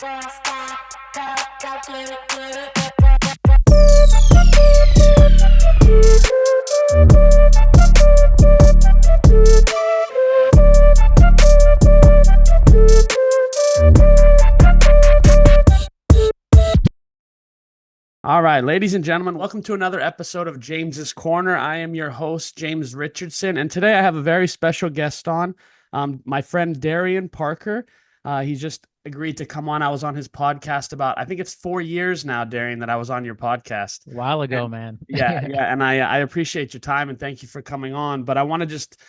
Don't stop, go get it, get it. All right, ladies and gentlemen, welcome to another episode of James's Corner. I am your host, James Richardson, and today I have a very special guest on, my friend Darian Parker. He's just agreed to come on. I was on his podcast about, I think it's 4 years now, Darian, that I was on your podcast. A while ago, And man. yeah, yeah, and I appreciate your time and thank you for coming on. But I want to just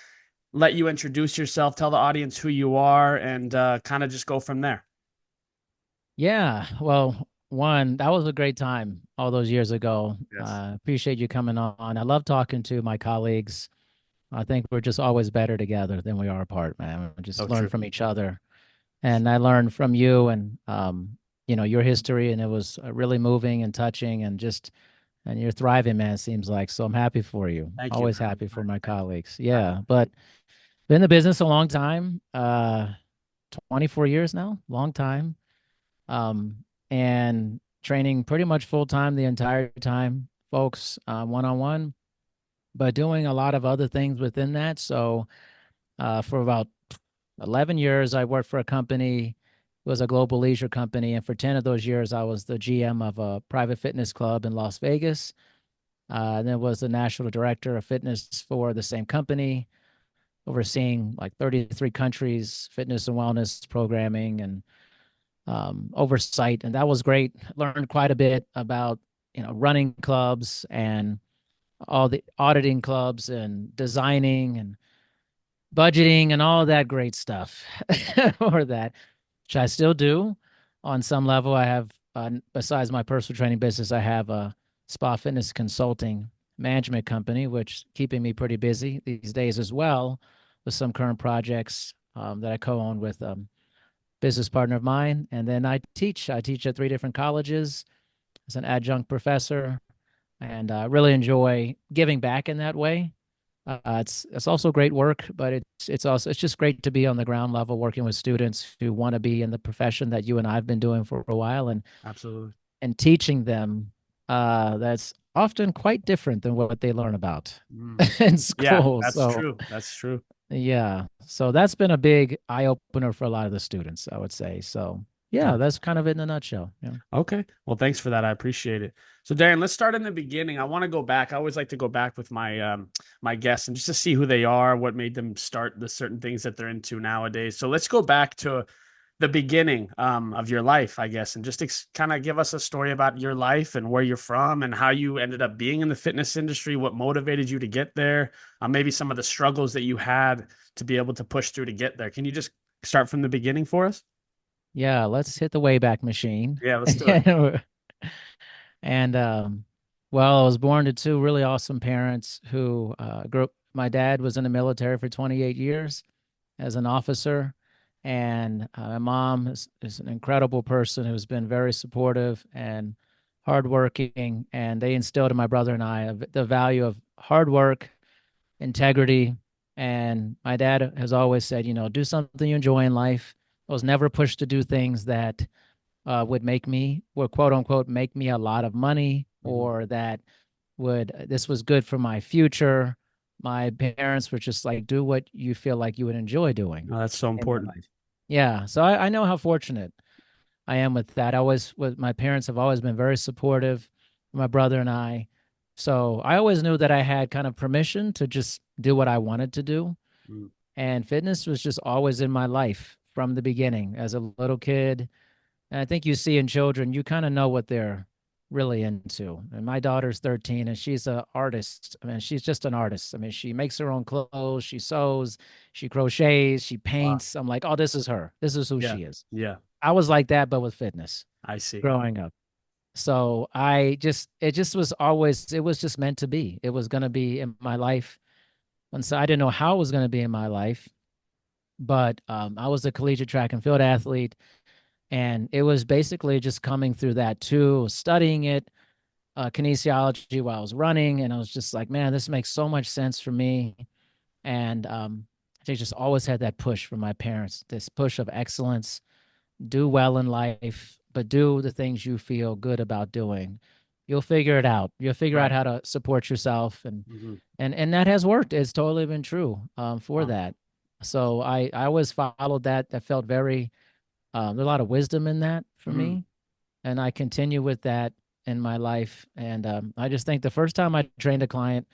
let you introduce yourself, tell the audience who you are, and kind of just go from there. Yeah. Well, one, that was a great time all those years ago. Yes. Appreciate you coming on. I love talking to my colleagues. I think we're just always better together than we are apart, man. We So just learn true. from each other. And I learned from you and your history, and it was really moving and touching and you're thriving, man, it seems like. So I'm happy for you. Thank you, Always man. happy for my Thank you. colleagues. Yeah. But been in the business a long time. 24 years now, long time. um, and training pretty much full time the entire time, folks, one on one, but doing a lot of other things within that. So, for about 11 years, I worked for a company. It was a global leisure company. And for 10 of those years, I was the GM of a private fitness club in Las Vegas. And then was the national director of fitness for the same company, overseeing like 33 countries, fitness and wellness programming, and oversight, and that was great. Learned quite a bit about running clubs and all the auditing clubs and designing and budgeting and all of that great stuff, or that, which I still do on some level. I have, besides my personal training business, I have a spa fitness consulting management company, which keeping me pretty busy these days as well, with some current projects that I co-own with business partner of mine. And then I teach. I teach at 3 different colleges as an adjunct professor, and really enjoy giving back in that way. It's also great work, but it's just great to be on the ground level working with students who want to be in the profession that you and I've been doing for a while, Absolutely. and teaching them. That's often quite different than what they learn about Mm. in Yeah, school. that's So true. That's true. yeah. So that's been a big eye opener for a lot of the students, I would say. So yeah, Nice. that's kind of it in a nutshell. Yeah. Okay. Well, thanks for that. I appreciate it. So, Darren, let's start in the beginning. I want to go back. I always like to go back with my guests and just to see who they are, what made them start the certain things that they're into nowadays. So let's go back to the beginning of your life, I guess, and just kind of give us a story about your life and where you're from and how you ended up being in the fitness industry, what motivated you to get there, maybe some of the struggles that you had to be able to push through to get there. Can you just start from the beginning for us? Yeah, let's hit the Wayback Machine. Yeah, let's do it. And well, I was born to two really awesome parents who grew up. My dad was in the military for 28 years as an officer, and my mom is an incredible person who's been very supportive and hardworking. And they instilled in my brother and I the value of hard work, integrity. And my dad has always said, do something you enjoy in life. I was never pushed to do things that would quote unquote make me a lot of money, Mhm. or that this was good for my future. My parents were just like, do what you feel like you would enjoy doing Oh, that's so in your important. life. Yeah. So I know how fortunate I am with that. With my parents have always been very supportive, my brother and I. So I always knew that I had kind of permission to just do what I wanted to do. Mm. And fitness was just always in my life from the beginning as a little kid. And I think you see in children, you kind of know what they're really into. And my daughter's 13 and she's an artist. I mean, she's just an artist. I mean, she makes her own clothes, she sews, she crochets, she Wow. paints. I'm like, oh, this is her. This is who Yeah. she is. Yeah. I was like that, but with fitness I see. growing up. So it was just meant to be. It was going to be in my life. And so I didn't know how it was going to be in my life, but I was a collegiate track and field athlete. And it was basically just coming through that too, studying it, kinesiology while I was running. And I was just like, man, this makes so much sense for me. And they just always had that push from my parents, this push of excellence, do well in life, but do the things you feel good about doing, you'll figure it out. You'll figure out Right. how to support yourself, and Hmm. that has worked. It's totally been true for Wow. that. So I always followed that. That felt very there's a lot of wisdom in that for Mm. me, and I continue with that in my life. And I just think the first time I trained a client,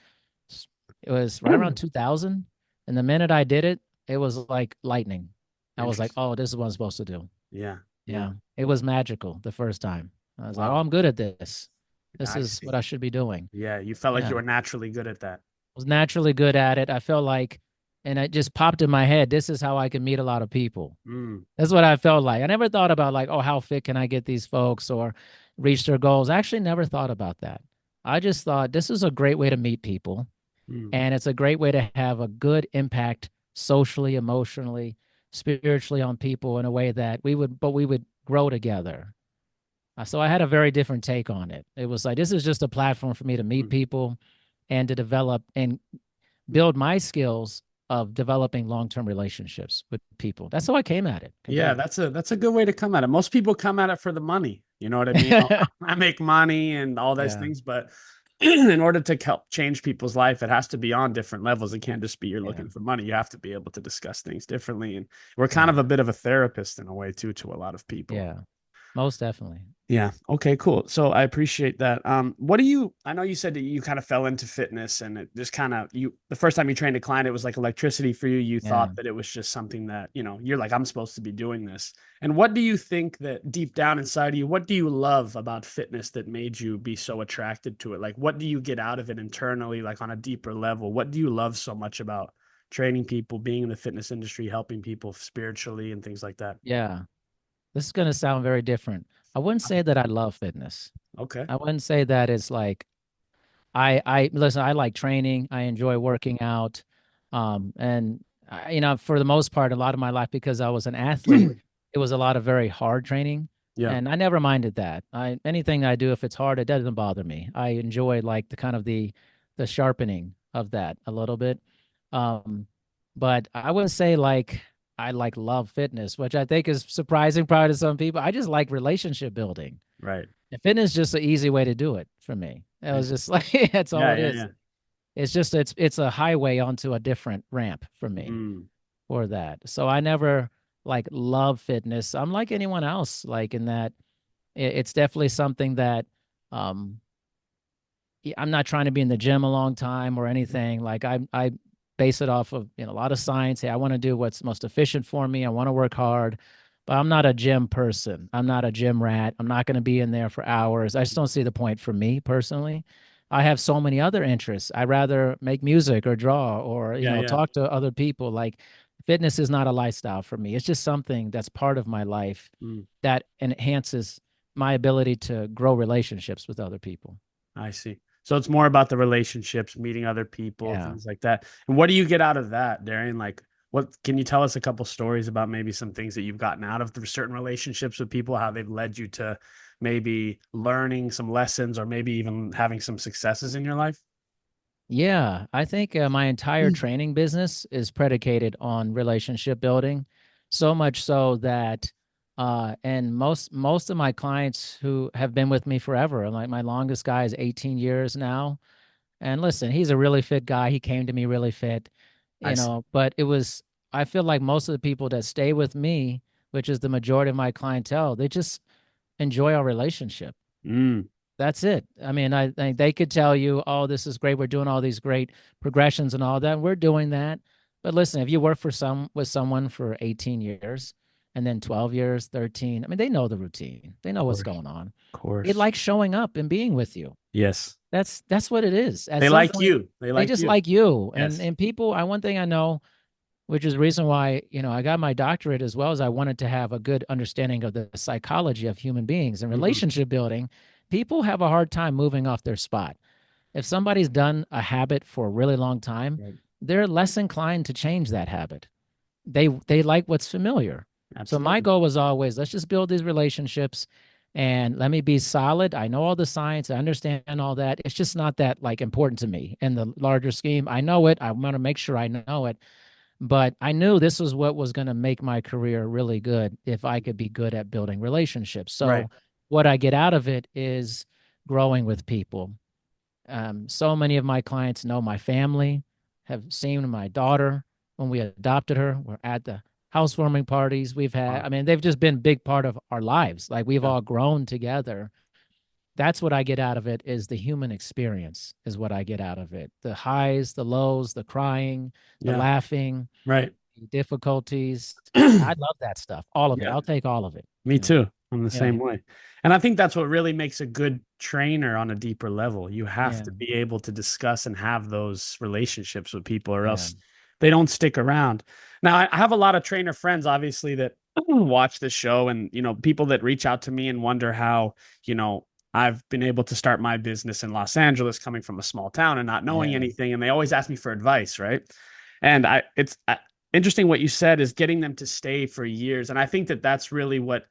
it was right around 2000, and the minute I did it, it was like lightning. I was like, Interesting. "Oh, this is what I'm supposed to do." Yeah. Yeah. Yeah, it was magical the first time. I was like, "Oh, Wow. I'm good at this. This I is what see. I should be doing." Yeah. You felt like Yeah, you were naturally good at that. was naturally good at it. I felt like, and it just popped in my head, this is how I can meet a lot of people. Mm. That's what I felt like. I never thought about like, oh, how fit can I get these folks or reach their goals? I actually never thought about that. I just thought this is a great way to meet people, Mm. and it's a great way to have a good impact socially, emotionally, spiritually on people in a way that we would grow together. So I had a very different take on it. It was like this is just a platform for me to meet Mm. people and to develop and build my skills of developing long-term relationships with people. That's how I came at it Yeah, completely. that's a good way to come at it. Most people come at it for the money. You know what I mean? Oh, I make money and all those Yeah, things, but in order to help change people's life, it has to be on different levels. It can't just be you're yeah, looking for money. You have to be able to discuss things differently. And we're kind right. of a bit of a therapist in a way too to a lot of people. Yeah, most definitely. Yeah. Okay, cool. So I appreciate that. What do you, I know you said that you kind of fell into fitness and it just kind of, the first time you trained a client, it was like electricity for you. You Yeah. thought that it was just something that, you're like, I'm supposed to be doing this. And what do you think that deep down inside of you, what do you love about fitness that made you be so attracted to it? Like, what do you get out of it internally, like on a deeper level? What do you love so much about training people, being in the fitness industry, helping people spiritually and things like that? Yeah. This is going to sound very different. I wouldn't say that I love fitness. Okay. I wouldn't say that it's like I listen, I like training. I enjoy working out. And for the most part, a lot of my life, because I was an athlete, it was a lot of very hard training. Yeah. And I never minded that. Anything I do, if it's hard, it doesn't bother me. I enjoy like the kind of the sharpening of that a little bit. Um, but I wouldn't say like I like love fitness, which I think is surprising probably to some people. I just like relationship building. Right. And fitness is just an easy way to do it for me. It was just like that's all Yeah. it Yeah. is. Yeah. It's just it's a highway onto a different ramp for me Mm. for that. So I never like love fitness. I'm like anyone else, like in that it's definitely something that um I'm not trying to be in the gym a long time or anything. Like I base it off of a lot of science. Hey, I want to do what's most efficient for me. I want to work hard, but I'm not a gym person. I'm not a gym rat. I'm not going to be in there for hours. I just don't see the point for me personally. I have so many other interests. I rather make music or draw or Yeah. Yeah. talk to other people. Like fitness is not a lifestyle for me. It's just something that's part of my life Mm. that enhances my ability to grow relationships with other people. I see. So it's more about the relationships, meeting other people, Yeah. things like that. And what do you get out of that, Darian? Like, what can you tell us a couple stories about maybe some things that you've gotten out of the certain relationships with people, how they've led you to maybe learning some lessons or maybe even having some successes in your life? Yeah, I think my entire training business is predicated on relationship building, so much so that and most of my clients who have been with me forever, like my longest guy is 18 years now. And listen, he's a really fit guy. He came to me really fit, I see. but I feel like most of the people that stay with me, which is the majority of my clientele, they just enjoy our relationship. Mm, That's it. I mean, I think they could tell you, "Oh, this is great. We're doing all these great progressions and all that." We're doing that. But listen, if you work with someone for 18 years and then 12 years, 13, I mean, they know the routine. They know of what's course. going on. Of They course. like showing up and being with you. Yes. That's what it is. At They some like point, you. They they like just you. like you. And Yes. people, one thing I know, which is the reason why, I got my doctorate as well as I wanted to have a good understanding of the psychology of human beings and Hmm. relationship building. People have a hard time moving off their spot. If somebody's done a habit for a really long time, Right. they're less inclined to change that habit. They like what's familiar. So my Absolutely. goal was always let's just build these relationships and let me be solid. I know all the science, I understand all that. It's just not that like important to me in the larger scheme. I know it. I want to make sure I know it, But I knew this was what was going to make my career really good if I could be good at building relationships. Right. So what I get out of it is growing with people. So many of my clients know my family, have seen my daughter when we adopted her. We're at the housewarming parties we've had. Wow. I mean, they've just been a big part of our lives. Like we've Yeah. all grown together. That's what I get out of it is the human experience is what I get out of it. The highs, the lows, the crying, the Yeah. laughing, Right. the difficulties. I love that stuff. All of it. Yeah. I'll take all of it. Me too. I'm the Yeah. same way. And I think that's what really makes a good trainer on a deeper level. You have Yeah. to be able to discuss and have those relationships with people, or Yeah. else they don't stick around. Now, I have a lot of trainer friends, obviously, that watch the show, and, people that reach out to me and wonder how, I've been able to start my business in Los Angeles coming from a small town and not knowing Yeah. anything. And they always ask me for advice, right? And it's interesting what you said is getting them to stay for years. And I think that that's really what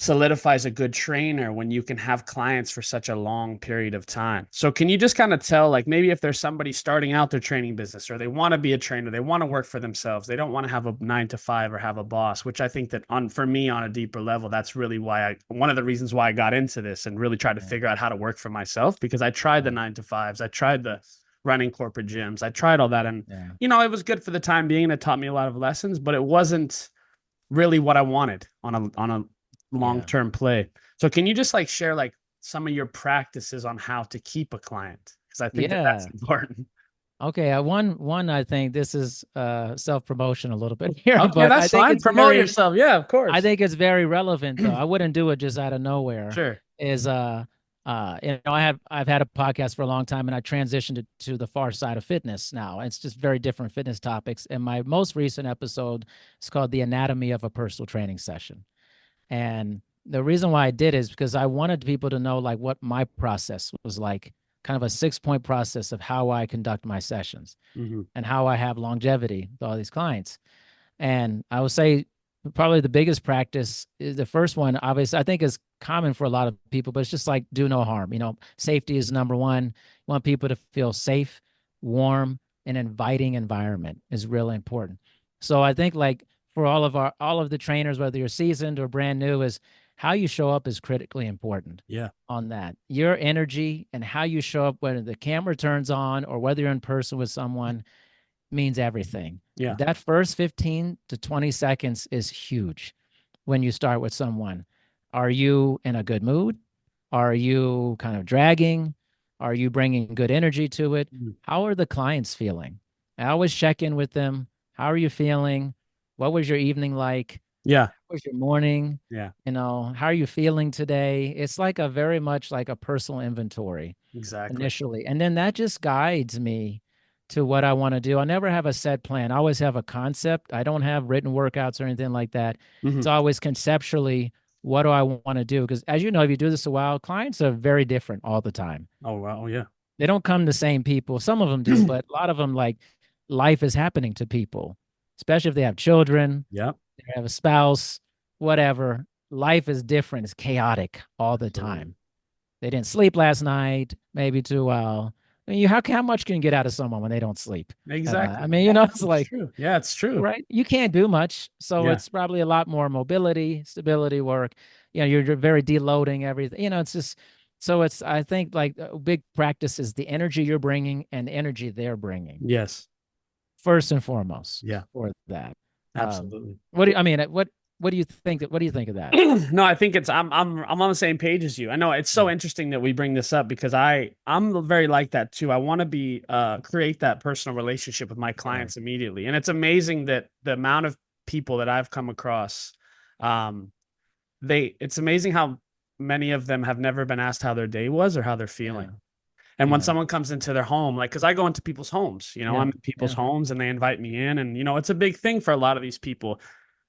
solidifies a good trainer, when you can have clients for such a long period of time. So can you just kind of tell, like, maybe if there's somebody starting out their training business, or they want to be a trainer, they want to work for themselves, they don't want to have a 9 to 5 or have a boss, which I think that for me on a deeper level, that's really why one of the reasons why I got into this and really tried to figure out how to work for myself, because I tried the 9 to 5s, I tried the running corporate gyms, I tried all that. And, it was good for the time being. It taught me a lot of lessons, but it wasn't really what I wanted on a long-term play. So can you just share some of your practices on how to keep a client? Because I think that's important. Okay, one I think this is self-promotion a little bit here, Okay, but that's I think fine. it's Promote yourself. Yeah, of course. I think it's very relevant though. I wouldn't do it just out of nowhere. Sure. I've had a podcast for a long time, and I transitioned to the far side of fitness now. It's just very different fitness topics. And my most recent episode is called The Anatomy of a Personal Training Session. And the reason why I did is because I wanted people to know like what my process was like, kind of a 6-point process of how I conduct my sessions and how I have longevity with all these clients. And I would say probably the biggest practice is the first one, obviously, I think is common for a lot of people, but it's just like do no harm. Safety is number one. You want people to feel safe, warm, and inviting environment is really important. So I think like for all of the trainers, whether you're seasoned or brand new, is how you show up is critically important. Yeah. On that. Your energy and how you show up, whether the camera turns on or whether you're in person with someone, means everything. Yeah. That first 15 to 20 seconds is huge when you start with someone. Are you in a good mood? Are you kind of dragging? Are you bringing good energy to it? How are the clients feeling? I always check in with them. How are you feeling? What was your evening like? Yeah. What was your morning? Yeah. How are you feeling today? It's like a very much like a personal inventory. Exactly. Initially. And then that just guides me to what I want to do. I never have a set plan. I always have a concept. I don't have written workouts or anything like that. It's always conceptually, what do I want to do? Because as you know, if you do this a while, clients are very different all the time. Oh, wow. Yeah. They don't come the same people. Some of them do, but a lot of them, like, life is happening to people, especially if they have children. Yeah. They have a spouse, whatever. Life is different. It's chaotic all the time. They didn't sleep last night, maybe too well. I mean, how much can you get out of someone when they don't sleep? Exactly. I mean, it's like, true. Yeah, it's true. Right? You can't do much. So it's probably a lot more mobility, stability work. You're very deloading everything. It's just, so I think like a big practice is the energy you're bringing and the energy they're bringing. Yes. First and foremost. Yeah. For that. Absolutely. What do you think of that? No, I think I'm on the same page as you. I know it's so interesting that we bring this up, because I'm very like that too. I want to create that personal relationship with my clients immediately. And it's amazing that the amount of people that I've come across, it's amazing how many of them have never been asked how their day was or how they're feeling. And when someone comes into their home, like, because I go into people's homes, I'm in people's homes and they invite me in, and it's a big thing for a lot of these people.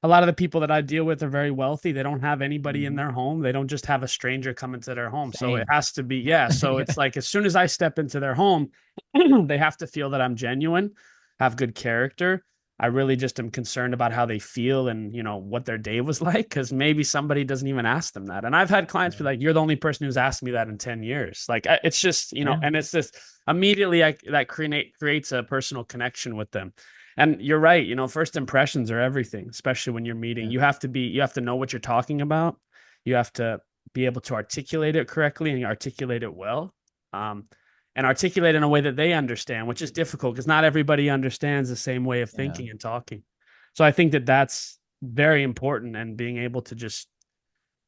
A lot of the people that I deal with are very wealthy. They don't have anybody in their home. They don't just have a stranger come into their home. So it has to be, So it's like, as soon as I step into their home, they have to feel that I'm genuine, have good character. I really just am concerned about how they feel and, what their day was like, because maybe somebody doesn't even ask them that. And I've had clients be like, you're the only person who's asked me that in 10 years. Like, it's just, and it's just immediately that creates a personal connection with them. And you're right. You know, first impressions are everything, especially when you're meeting. Yeah. You have to know what you're talking about. You have to be able to articulate it correctly and articulate it well. Um, and articulate in a way that they understand, which is difficult because not everybody understands the same way of Yeah. thinking and talking. So I think that that's very important, and being able to just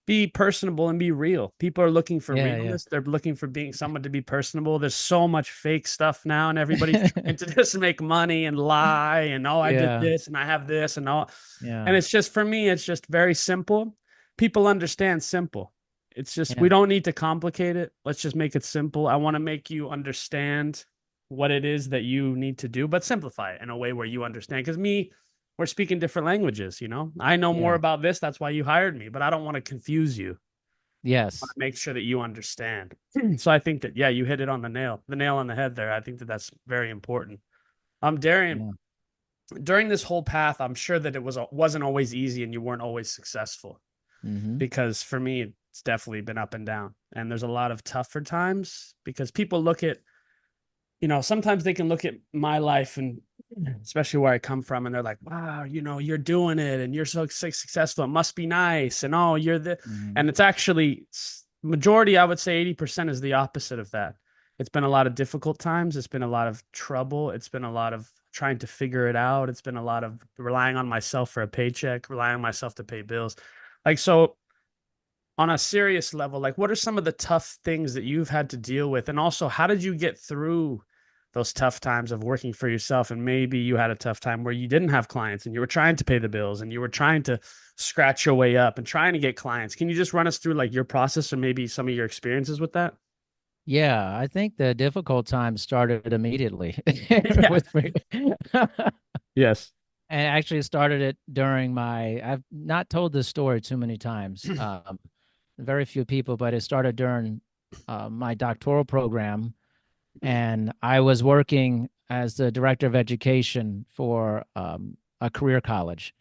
be personable and be real. People are looking for Yeah. Yeah. realness. They're looking for being someone to be personable. There's so much fake stuff now, and everybody's trying to just make money and lie and oh, I did Yeah. this and I have this and all. And Yeah. it's just for me, it's just very simple. People understand simple. It's just we Yeah. don't need to complicate it. Let's just make it simple. I want to make you understand what it is that you need to do, but simplify it in a way where you understand. Because me, we're speaking different languages, you know. I know more Yeah. about this, that's why you hired me, but I don't want to confuse you. I want Yes. to make sure that you understand. So I think that, yeah, you hit it on the nail on the head there. I think that that's very important. Darian, Yeah. during this whole path, I'm sure that it wasn't always easy and you weren't always successful, Mm-hmm. because for me it's definitely been up and down, and there's a lot of tougher times because people look at, you know, sometimes they can look at my life, and especially where I come from, and they're like, wow, you know, you're doing it and you're so successful. It must be nice. And oh, you're the, Mm-hmm. and it's actually majority, I would say 80% is the opposite of that. It's been a lot of difficult times. It's been a lot of trouble. It's been a lot of trying to figure it out. It's been a lot of relying on myself for a paycheck, relying on myself to pay bills. Like, so on a serious level, like what are some of the tough things that you've had to deal with? And also, how did you get through those tough times of working for yourself? And maybe you had a tough time where you didn't have clients and you were trying to pay the bills and you were trying to scratch your way up and trying to get clients. Can you just run us through like your process or maybe some of your experiences with that? Yeah, I think the difficult times started immediately Yeah. with me. Yes. And actually started it during I've not told this story too many times, very few people, but it started during my doctoral program. And I was working as the director of education for a career college.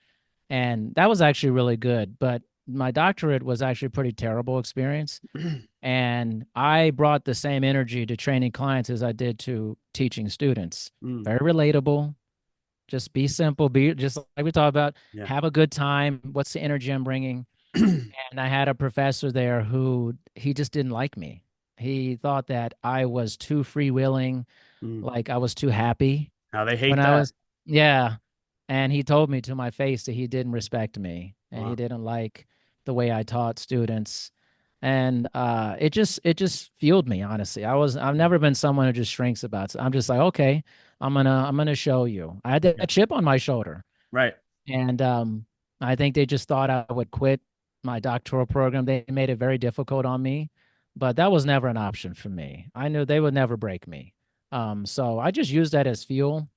And that was actually really good. But my doctorate was actually a pretty terrible experience. And I brought the same energy to training clients as I did to teaching students. Mm, Very relatable. Just be simple. Be just like we talked about. yeah. Have a good time. What's the energy I'm bringing? And I had a professor there who he just didn't like me. He thought that I was too freewheeling, Mm. like I was too happy Now they when hate I that. was, yeah. And he told me to my face that he didn't respect me and he Wow. didn't like the way I taught students. And it just fueled me, honestly. I've never been someone who just shrinks about it. I'm just like, okay, I'm gonna show you. I had Yeah. that chip on my shoulder. Right. And I think they just thought I would quit my doctoral program. They made it very difficult on me, but that was never an option for me. I knew they would never break me. So I just used that as fuel.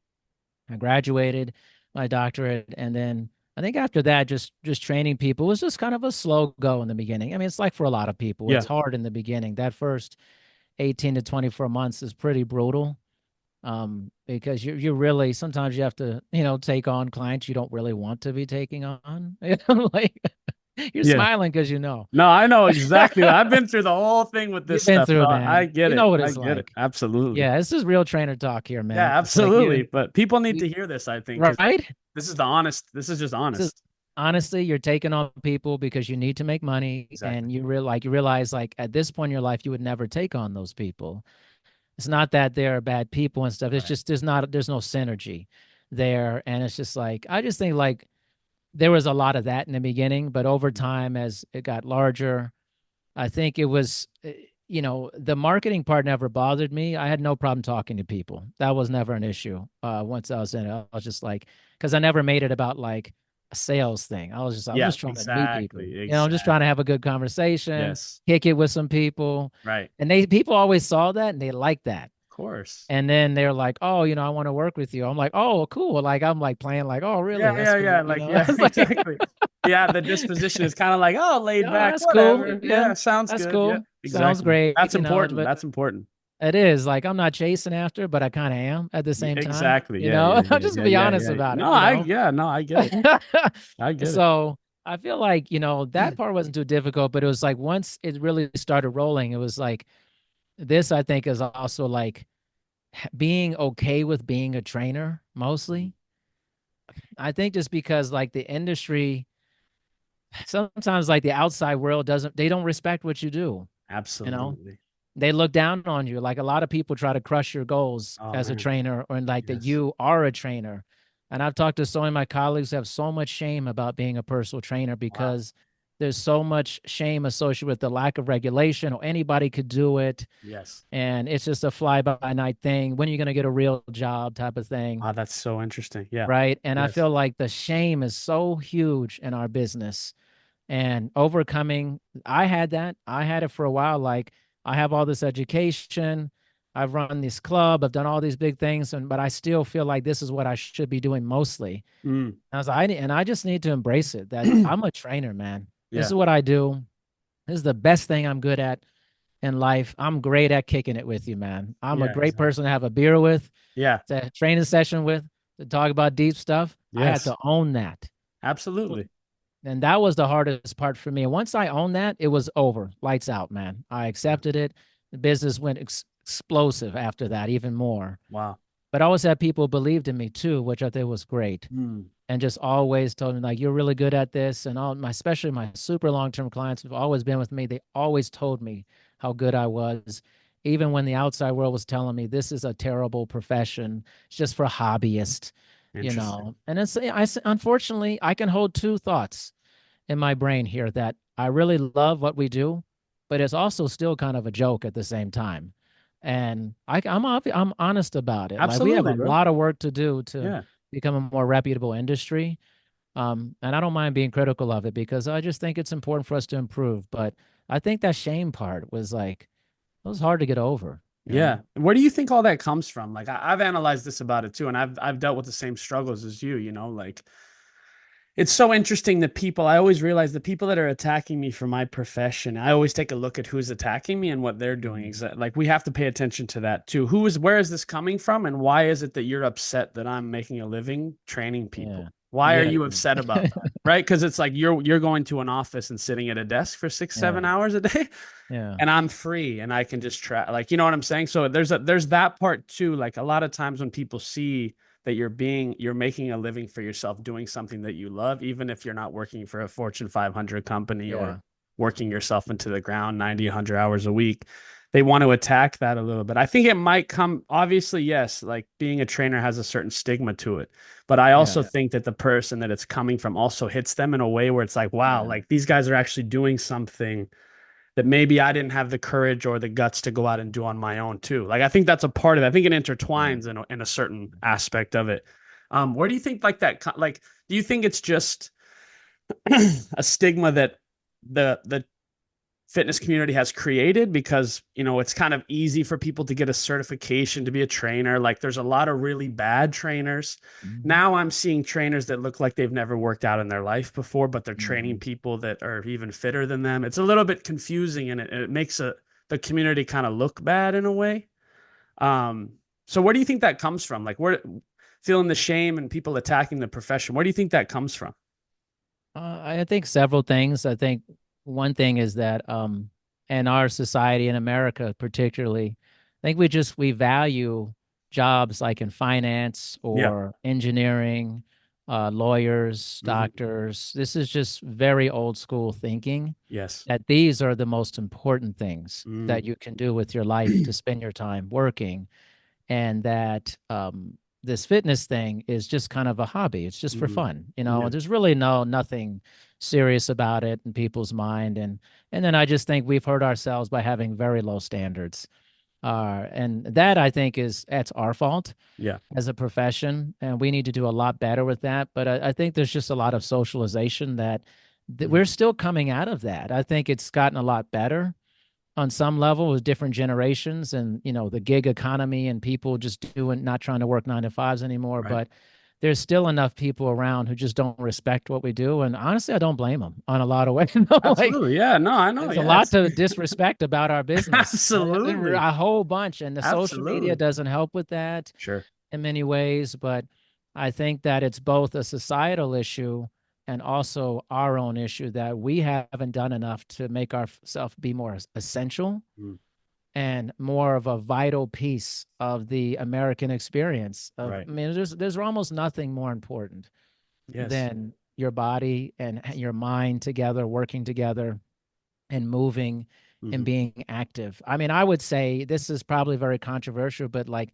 I graduated my doctorate, and then I think after that, just training people was just kind of a slow go in the beginning. I mean, it's like for a lot of people, Yeah. it's hard in the beginning. That first 18 to 24 months is pretty brutal, because you really sometimes you have to take on clients you don't really want to be taking on. Like you're Yeah. smiling because you know No, I know exactly. I've been through the whole thing with this you've been stuff. So through, I man. get You it. know what I it's get it. like. Absolutely. Yeah, this is real trainer talk here, man. Yeah, It's like you, absolutely. But people need you to hear this, I think, because right. this is the honest. This is just This is honest. honestly, you're taking on people because you need to make money, Exactly. and you realize like at this point in your life you would never take on those people. It's not that they're bad people and stuff. It's Right. just there's no synergy there, and it's just like I just think like there was a lot of that in the beginning, but over time as it got larger, I think it was, the marketing part never bothered me. I had no problem talking to people. That was never an issue. Once I was in it, I was just like, because I never made it about like a sales thing. I'm Yeah, just trying to meet people. exactly. I'm just trying to Exactly. have a good conversation, Yes. kick it with some people, Right. and people always saw that and they liked that. Of course. And then they're like, "Oh, I want to work with you." I'm like, "Oh, cool." Like I'm like playing like, "Oh, really? Yeah, That's yeah, yeah. great." Like, yeah, It's like, exactly. Yeah, the disposition is kind of like, oh, laid "Yeah, back, that's cool. whatever. Yeah, Yeah, sounds that's good. Yeah, cool. Sounds exactly. great." That's important. But That's important. it is like I'm not chasing after, but I kind of am at the same time. Exactly. Yeah, yeah, I'm yeah, just yeah, gonna be yeah, honest yeah. about No, it. yeah, no, I get it. I get it. So I feel like that part wasn't too difficult, but it was like once it really started rolling, it was like this. I think is also like being okay with being a trainer mostly. I think just because like the industry, sometimes like the outside world they don't respect what you do, you know? Absolutely. They look down on you. Like a lot of people try to crush your goals Oh as a man. trainer, or like that Yes. you are a trainer. And I've talked to so many of my colleagues who have so much shame about being a personal trainer Wow. because there's so much shame associated with the lack of regulation, or anybody could do it. Yes. And it's just a fly by night thing. When are you going to get a real job type of thing? Wow, that's so interesting. Yeah. Right. And I Yes. feel like the shame is so huge in our business, and overcoming, I had that. I had it for a while. Like, I have all this education. I've run this club. I've done all these big things, but I still feel like this is what I should be doing mostly. Mm. And I just need to embrace it, that I'm a trainer, man. This is Yeah. what I do. This is the best thing I'm good at in life. I'm great at kicking it with you, man. I'm a Yeah, great exactly. person to have a beer with, Yeah. to training session with, to talk about deep stuff. I had Yes. to own that. Absolutely. And that was the hardest part for me. And once I owned that, it was over. Lights out, man. I Yeah. accepted it. The business went explosive after that, even more. Wow. But I always had people believed in me too, which I think was great. Mm. And just always told me, like, you're really good at this. And all my, especially my super long-term clients who've always been with me, they always told me how good I was. Even when the outside world was telling me this is a terrible profession, it's just for hobbyists, you Interesting. know. And it's, unfortunately, I can hold two thoughts in my brain here, that I really love what we do, but it's also still kind of a joke at the same time. And I'm honest about it. Like, we have a Absolutely, bro. lot of work to do to Yeah. become a more reputable industry. And I don't mind being critical of it because I just think it's important for us to improve. But I think that shame part was like, it was hard to get over, you Yeah. know? Where do you think all that comes from? Like I've analyzed this about it too, and I've dealt with the same struggles as you, like it's so interesting that people, I always realize the people that are attacking me for my profession, I always take a look at who's attacking me and what they're doing. Mhm. Like we have to pay attention to that too. Where is this coming from? And why is it that you're upset that I'm making a living training Yeah. people? Why are Yeah. you upset about that? Right? Because it's like you're going to an office and sitting at a desk for six, Yeah. 7 hours a day. Yeah. And I'm free and I can just try, like, you know what I'm saying? So there's that part too. Like a lot of times when people see that you're making a living for yourself doing something that you love, even if you're not working for a Fortune 500 company or Yeah. working yourself into the ground 90, 100 hours a week, they want to attack that a little bit. I think it might come, obviously, yes, like being a trainer has a certain stigma to it. But I Yeah. also think that the person that it's coming from also hits them in a way where it's like, wow, Yeah. like these guys are actually doing something that maybe I didn't have the courage or the guts to go out and do on my own too. Like I think that's a part of it. I think it Yeah. intertwines in a certain aspect of it. Where do you think like that? Like, do you think it's just a stigma that the fitness community has created because it's kind of easy for people to get a certification to be a trainer? Like there's a lot of really bad trainers. Mhm. Now I'm seeing trainers that look like they've never worked out in their life before, but they're training Mhm. people that are even fitter than them. It's a little bit confusing, and it makes the community kind of look bad in a way. um so where do you think that comes from? Like, where feeling the shame and people attacking the profession, where do you think that comes from? I think several things. I think one thing is that in our society, in America particularly, I think we value jobs like in finance Yeah. or engineering, lawyers, Hmm. doctors. This is just very old school thinking, Yes. that these are the most important things Mm. that you can do with your life to spend your time working, and that this fitness thing is just kind of a hobby. It's just for Mm. fun. You know, Yeah. there's really nothing serious about it in people's mind. And then I just think we've hurt ourselves by having very low standards. And that, I think, that's our fault Yeah. as a profession, and we need to do a lot better with that. But I think there's just a lot of socialization that Mhm. we're still coming out of that. I think it's gotten a lot better on some level with different generations, and the gig economy and people just doing, not trying to work 9 to 5s anymore. Right. But there's still enough people around who just don't respect what we do, and honestly, I don't blame them on a lot of ways. Like, Absolutely. Yeah. No, I know. there's a Yeah. lot to disrespect about our business. Absolutely. A whole bunch, and the social media Absolutely. doesn't help with that Sure. in many ways. But I think that it's both a societal issue and also our own issue, that we haven't done enough to make ourselves be more essential. Mm. and more of a vital piece of the American experience. Right. I mean, there's almost nothing more important Yes. than your body and your mind together, working together and moving and Hmm. being active. I mean, I would say this is probably very controversial, but like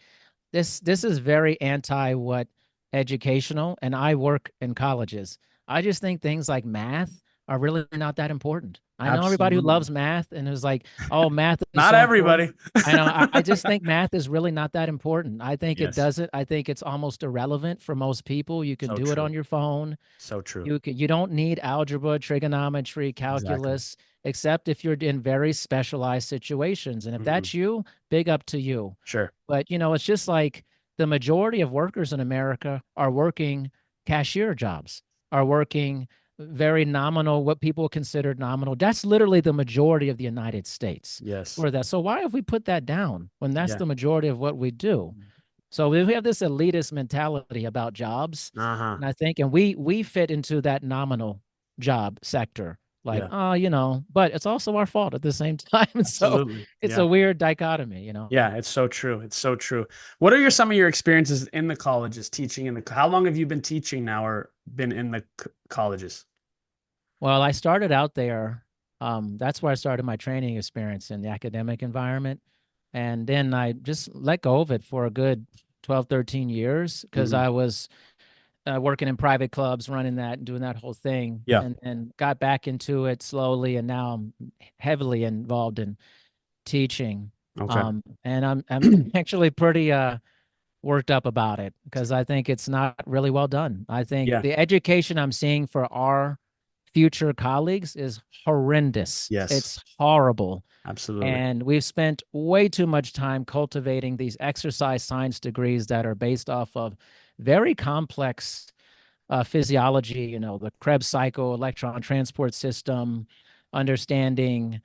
this is very anti what educational, and I work in colleges. I just think things like math are really not that important. I know everybody who Absolutely. loves math and is like, oh, math is Not so important. everybody. I know. I just think math is really not that important. I think it Yes. doesn't. I think it's almost irrelevant for most people. You can So do it true. on your phone. So true. You don't need algebra, trigonometry, Exactly. calculus, except if you're in very specialized situations. And if Hmm. that's you, big up to you. Sure. But it's just like the majority of workers in America are working cashier jobs, are working very nominal, what people consider nominal. That's literally the majority of the United States Yes. for that. So why have we put that down when that's Yeah. the majority of what we do? So we have this elitist mentality about jobs, Uh-huh. and I think, and we fit into that nominal job sector. Like, Yeah. oh, but it's also our fault at the same time. So Absolutely. it's Yeah. a weird dichotomy. Yeah, it's so true. It's so true. What are some of your experiences in the colleges teaching how long have you been teaching now or been in the colleges? Well, I started out there. That's where I started my training experience in the academic environment. And then I just let go of it for a good 12, 13 years because Hmm. I was working in private clubs, running that and doing that whole thing, Yeah. and got back into it slowly. And now I'm heavily involved in teaching. Okay. And I'm actually pretty worked up about it because I think it's not really well done. I think Yeah. the education I'm seeing for our future colleagues is horrendous. Yes. It's horrible. Absolutely. And we've spent way too much time cultivating these exercise science degrees that are based off of very complex physiology, the Krebs cycle, electron transport system, understanding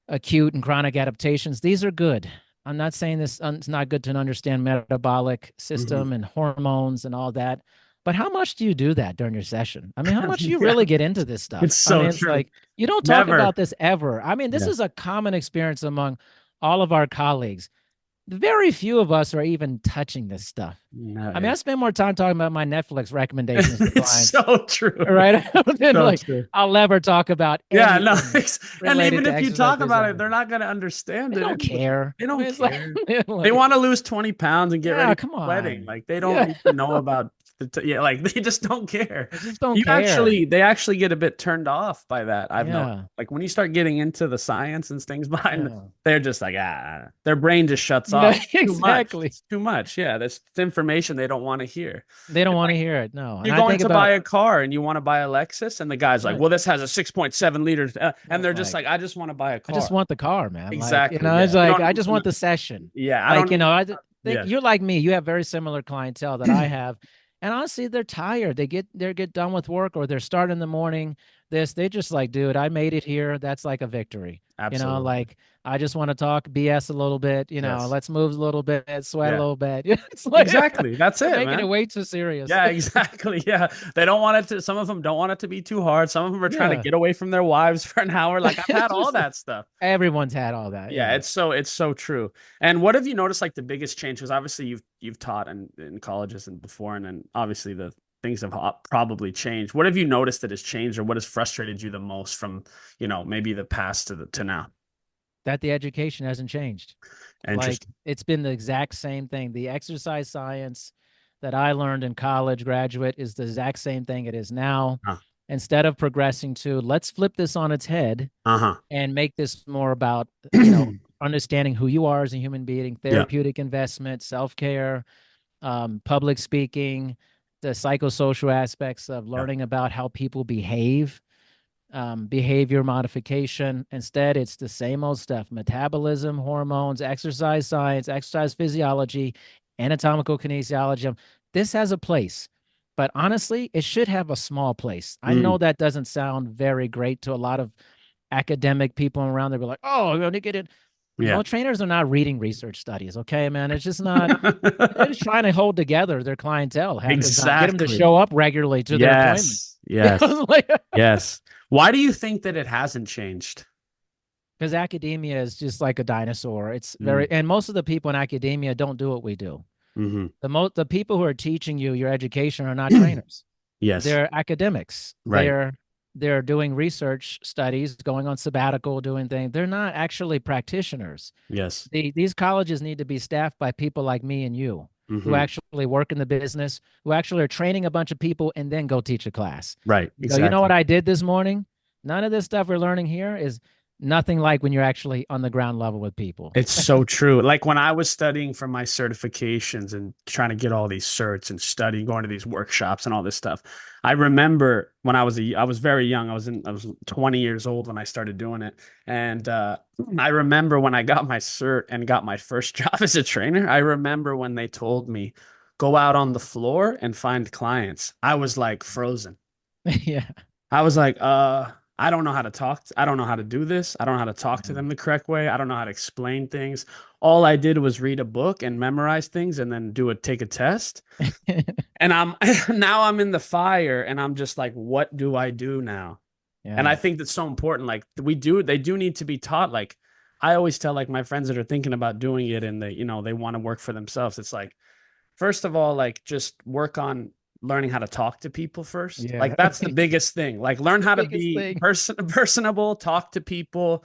acute and chronic adaptations. These are good. I'm not saying this it's not good to understand metabolic Hmm. system and hormones and all that. But how much do you do that during your session? I mean, how much do you Yeah. really get into this It's stuff? I so mean, it's true. like you don't talk Never. about this ever. I mean, this Yeah. is a common experience among all of our colleagues. Very few of us are even touching this stuff. No, I mean, yeah. I spend more time talking about my Netflix recommendations to It's clients, so true. right? Than So like true. I'll never talk about Yeah, no. anything And related even to if you exercise talk about it, they're physiology. not going to understand They it don't anyway. care. They I mean, don't it's like, care. They like, want to lose 20 pounds and get yeah, ready for come the wedding. on. Like they don't Yeah, need to know about yeah, like they just don't care. they just don't care. They actually get a bit turned off by that. I've noticed. Yeah, Like when you start getting into the science and things behind, yeah, they're just like their brain just shuts yeah, off. Too much. exactly. It's too much. Yeah, that's it's information they don't want to hear. They don't It's want to like hear it. No, and you I going think to buy about a car and you want to buy a Lexus, and the guy's like, right. "Well, this has a 6.7 liters," and they're just Like, like, "I just want to buy a I just car." want the car, man. Like, Exactly. it's Yeah. You like don't I need just to know. want the session. Yeah. I Like, don't. think Yeah. you're like me. You have very similar clientele that I have. And honestly, they're tired. They get done with work or they're starting in the morning. They just like, dude, I made it here. That's like a victory. Absolutely. Like I just want to talk BS a little bit, Yes. let's move a little bit, sweat a Yeah. little bit. It's like Exactly. That's they're it, making it man. way too serious. Yeah, exactly. Yeah. They don't want it to, some of them don't want it to be too hard. Some of them are trying to Yeah. get away from their wives for an hour. Like I've had It's all just that stuff. everyone's had all that. Yeah, Yeah. it's so true. And what have you noticed like the biggest change? Because obviously you've taught in colleges and before, and then obviously the things have probably changed. What have you noticed that has changed, or what has frustrated you the most from maybe the past to now? That the education hasn't changed. Like Interesting. it's been the exact same thing. The exercise science that I learned in college graduate is the exact same thing it is now. Uh Instead of progressing to let's flip this on its head huh. and make this more about, understanding who you are as a human being, Yeah. therapeutic investment, self-care, public speaking, the psychosocial aspects of Yeah. learning about how people behave, behavior modification. Instead, it's the same old stuff: metabolism, hormones, exercise science, exercise physiology, anatomical kinesiology. This has a place, but honestly, it should have a small place. I know Mm. that doesn't sound very great to a lot of academic people around. They'll be like, oh, you to get it. Yeah. Well, trainers are not reading research studies. Okay, man. It's just not. They're just trying to hold together their clientele half the time, get them to Exactly. show up regularly to their appointments. Yes. Yes. Like, Yes. Why do you think that it hasn't changed? because academia is just like a dinosaur. It's Mm. and most of the people in academia don't do what we do. Hmm. The people who are teaching you your education are not trainers. Yes. They're academics. Right. They're doing research studies, going on sabbatical, doing things. They're not actually practitioners. Yes. These colleges need to be staffed by people like me and you who Hmm. actually work in the business, who actually are training a bunch of people and then go teach a class. Right. So, you know Exactly. what I did this morning? None of this stuff we're learning here is nothing like when you're actually on the ground level with people. It's so true. Like when I was studying for my certifications and trying to get all these certs and studying, going to these workshops and all this stuff. I remember when I was very young. I was 20 years old when I started doing it. And I remember when I got my cert and got my first job as a trainer, I remember when they told me, go out on the floor and find clients. I was like frozen. Yeah. I was like, I don't know how to talk. I don't know how to do this. I don't know how to talk to Yeah. them the correct way. I don't know how to explain things. All I did was read a book and memorize things and then take a test. And I'm now I'm in the fire and I'm just like, what do I do now? And I Yeah. think that's so important. Like they do need to be taught. Like I always tell like my friends that are thinking about doing it and they want to work for themselves. It's like, first of all, like just work on learning how to talk to people first. Like Yeah. that's the biggest thing. Like learn The how to biggest be thing. personable, talk to people,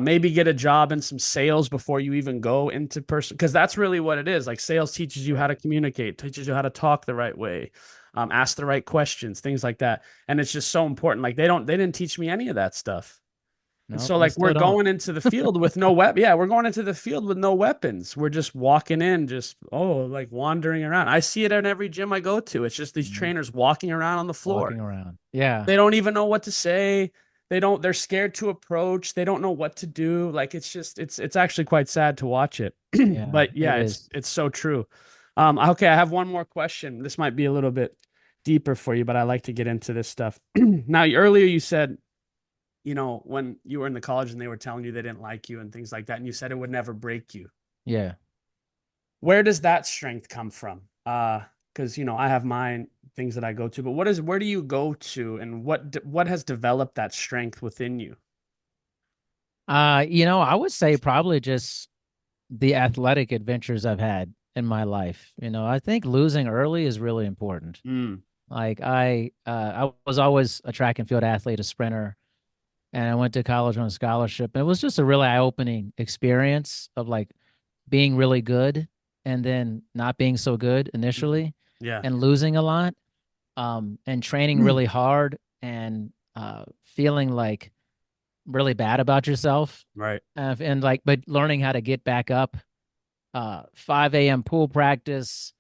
maybe get a job in some sales before you even go into person, because that's really what it is. Like sales teaches you how Yeah. to communicate, teaches you how to talk the right way, ask the right questions, things like that. And it's just so important. Like they didn't teach me any of that stuff. And Nope, so they like we're still don't. going into the field with no weapon. Yeah, we're going into the field with no weapons. We're just walking in, just like wandering around. I see it at every gym I go to. It's just these Mhm. trainers walking around on the floor. Walking around. Yeah. They don't even know what to say. They're scared to approach. They don't know what to do. Like it's actually quite sad to watch it. Yeah, But it yeah, is. it's so true. Okay, I have one more question. This might be a little bit deeper for you, but I like to get into this stuff. Now, earlier you said, when you were in the college and they were telling you they didn't like you and things like that, and you said it would never break you. Yeah. Where does that strength come from? Because I have mine things that I go to, but where do you go to, and what has developed that strength within you? I would say probably just the athletic adventures I've had in my life. I think losing early is really important. Mm, Like I was always a track and field athlete, a sprinter, and I went to college on a scholarship. And it was just a really eye-opening experience of like being really good and then not being so good mhm. initially Yeah. and losing a lot, and training really hard and feeling like really bad about yourself, Right. and like but learning how to get back up, 5 a.m. pool practice,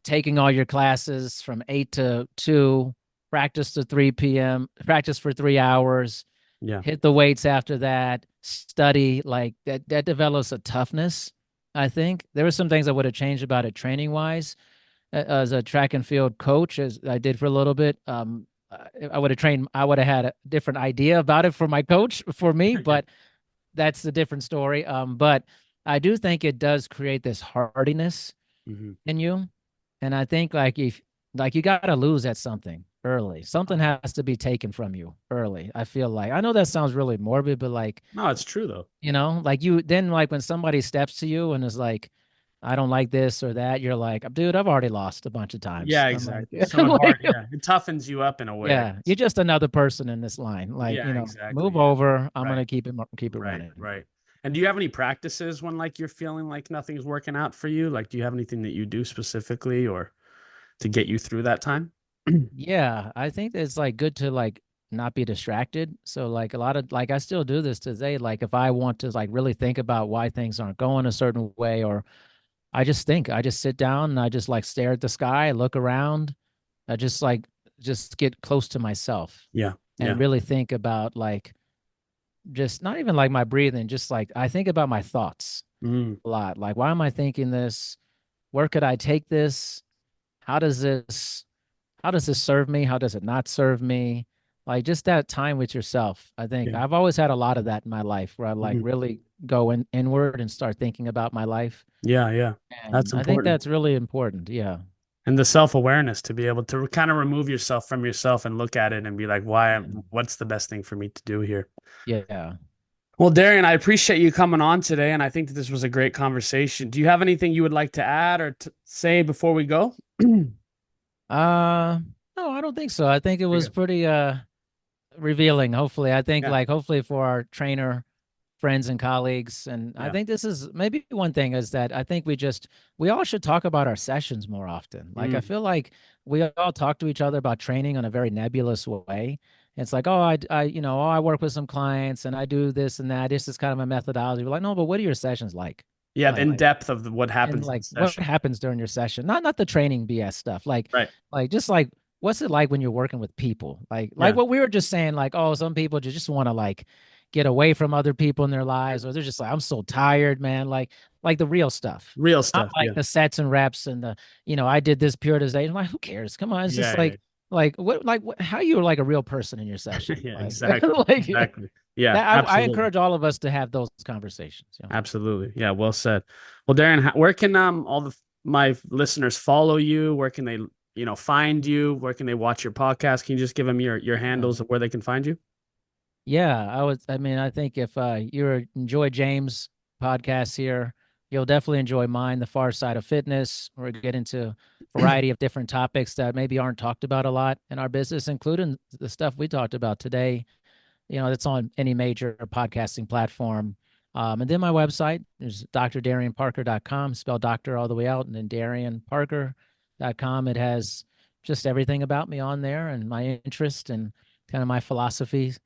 taking all your classes from 8 to 2, practice to 3 p.m., practice for 3 hours, Yeah. hit the weights after that, study. Like that develops a toughness. I think there were some things I would have changed about it training wise, as a track and field coach, as I did for a little bit. I would have trained, I would have had a different idea about it for my coach, for me, Yeah. but that's a different story. But I do think it does create this hardiness Hmm. in you. And I think like if like you gotta lose at something early. Something has to be taken from you early. I feel like I know that sounds really morbid, but like, No, it's true though. like you then like when somebody steps to you and is like, I don't like this or that, you're like, dude, I've already lost a bunch of times. Yeah, I'm like, exactly. So it like, hard. Yeah, it toughens you up in a way, I yeah, guess. you're just another person in this line. Like, Yeah, exactly. move Yeah. over. I'm Right. gonna keep it Right. running. Right. And do you have any practices when like you're feeling like nothing's working out for you? Like, do you have anything that you do specifically or to get you through that time? Yeah, I think it's like good to like not be distracted. So like a lot of like I still do this today. Like if I want to like really think about why things aren't going a certain way, or I just sit down and I just like stare at the sky, look around. I just get close to myself Yeah. and Yeah. really think about like just not even like my breathing, just like I think about my thoughts Mm, a lot. Like why am I thinking this? Where could I take this? How does this how does this serve me? How does it not serve me? Like just that time with yourself. I think yeah. I've always had a lot of that in my life where I like Mhm. really go inward and start thinking about my life. Yeah. Yeah. That's And I think important. that's really important. Yeah. And the self-awareness to be able to kind of remove yourself from yourself and look at it and be like, Yeah. what's the best thing for me to do here? Yeah. Well, Darian, I appreciate you coming on today, and I think that this was a great conversation. Do you have anything you would like to add or say before we go? Uh, no, I don't think so. I think it Very was good. pretty revealing. Hopefully, I think Yeah. like hopefully for our trainer friends and colleagues, and I Yeah. think this is maybe one thing is that I think we all should talk about our sessions more often. Like I Mm. feel like we all talk to each other about training in a very nebulous way. It's like, oh, oh, I work with some clients and I do this and that. This is kind of a methodology. We're like, no, but what are your sessions like? Yeah, the Like, in depth of what and happens in like what session. happens during your session, not the training BS stuff, Right. like just like what's it like when you're working with people, like Yeah. what we were just saying, like, oh, some people just want to like get away from other people in their lives, or they're just like, I'm so tired, man, like the real stuff, Real not stuff. like Yeah. the sets and reps and the, I did this periodization. Like, who cares? Come on, it's just Yeah. Yeah. like how you're like a real person in your session, Yeah. like Exactly. like Exactly. Yeah. that. I Absolutely. encourage all of us to have those conversations. Absolutely. Yeah. Well said. Well, Darren, where can all my listeners follow you? Where can they find you? Where can they watch your podcast? Can you just give them your Yeah. handles of where they can find you? Yeah, I mean, I think if you enjoy James' podcast here, you'll definitely enjoy mine, The Far Side of Fitness, where we get into a variety of different topics that maybe aren't talked about a lot in our business, including the stuff we talked about today. That's on any major podcasting platform. And then my website is drdarianparker.com, spell doctor all the way out, and then darianparker.com. It has just everything about me on there and my interest and kind of my philosophies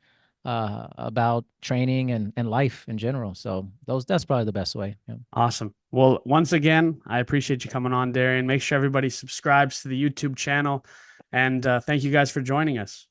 about training and life in general. So that's probably the best way. Yeah. Awesome. Well, once again, I appreciate you coming on, Darian. Make sure everybody subscribes to the YouTube channel. And thank you guys for joining us.